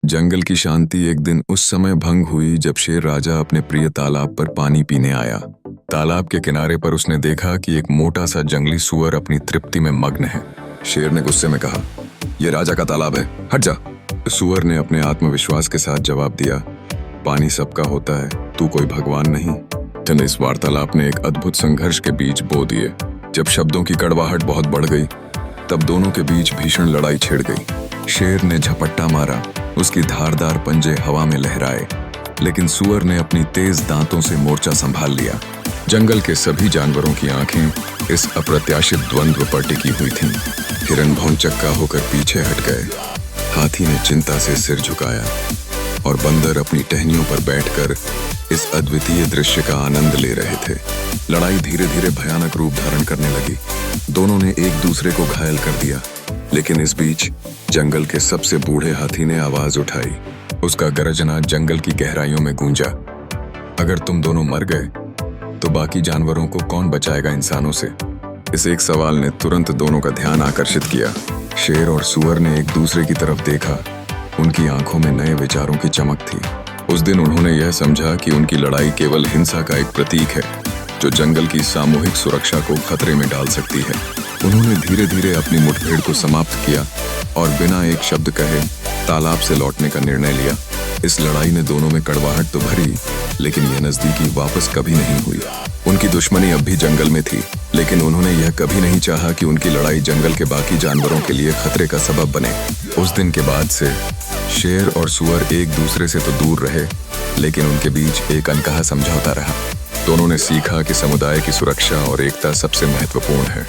जंगल की शांति एक दिन उस समय भंग हुई जब शेर राजा अपने प्रिय तालाब पर पानी पीने आया। तालाब के किनारे पर उसने देखा कि एक मोटा सा जंगली सुअर अपनी तृप्ति में मग्न है। शेर ने गुस्से में कहा, यह राजा का तालाब है, हट जा। सुअर ने अपने आत्मविश्वास के साथ जवाब दिया, पानी सबका होता है, तू कोई भगवान नहीं। लेकिन इस वार्तालाप ने एक अद्भुत संघर्ष के बीज बो दिए। जब शब्दों की कड़वाहट बहुत बढ़ गई, तब दोनों के बीच भीषण लड़ाई छिड़ गई। शेर ने झपट्टा मारा, उसकी धारदार पंजे हवा में लहराए, लेकिन सुअर ने अपनी तेज दांतों से मोर्चा संभाल लिया। जंगल के सभी जानवरों की आंखें इस अप्रत्याशित द्वंद्व पर टिकी हुई थीं। हिरन भौंचक्का होकर पीछे हट गए, हाथी ने चिंता से सिर झुकाया और बंदर अपनी टहनियों पर बैठकर इस अद्वितीय दृश्य का आनंद ले रहे थे। लड़ाई धीरे धीरे भयानक रूप धारण करने लगी। दोनों ने एक दूसरे को घायल कर दिया, लेकिन इस बीच जंगल के सबसे बूढ़े हाथी ने आवाज उठाई। उसका गरजना जंगल की गहराइयों में गूंजा, अगर तुम दोनों मर गए तो बाकी जानवरों को कौन बचाएगा इंसानों से? इस एक सवाल ने तुरंत दोनों का ध्यान आकर्षित किया। शेर और सुअर ने एक दूसरे की तरफ देखा, उनकी आंखों में नए विचारों की चमक थी। उस दिन उन्होंने यह समझा कि उनकी लड़ाई केवल हिंसा का एक प्रतीक है, जो जंगल की सामूहिक सुरक्षा को खतरे में डाल सकती है। उन्होंने धीरे धीरे अपनी मुठभेड़ को समाप्त किया और बिना एक शब्द कहे तालाब से लौटने का निर्णय लिया। इस लड़ाई ने दोनों में कड़वाहट तो भरी, लेकिन यह नजदीकी वापस कभी नहीं हुई। उनकी दुश्मनी अब भी जंगल में थी, लेकिन उन्होंने यह कभी नहीं चाहा कि उनकी लड़ाई जंगल के बाकी जानवरों के लिए खतरे का सबब बने। उस दिन के बाद से शेर और सुअर एक दूसरे से तो दूर रहे, लेकिन उनके बीच एक अनकहा समझौता रहा। दोनों ने सीखा कि समुदाय की सुरक्षा और एकता सबसे महत्वपूर्ण है।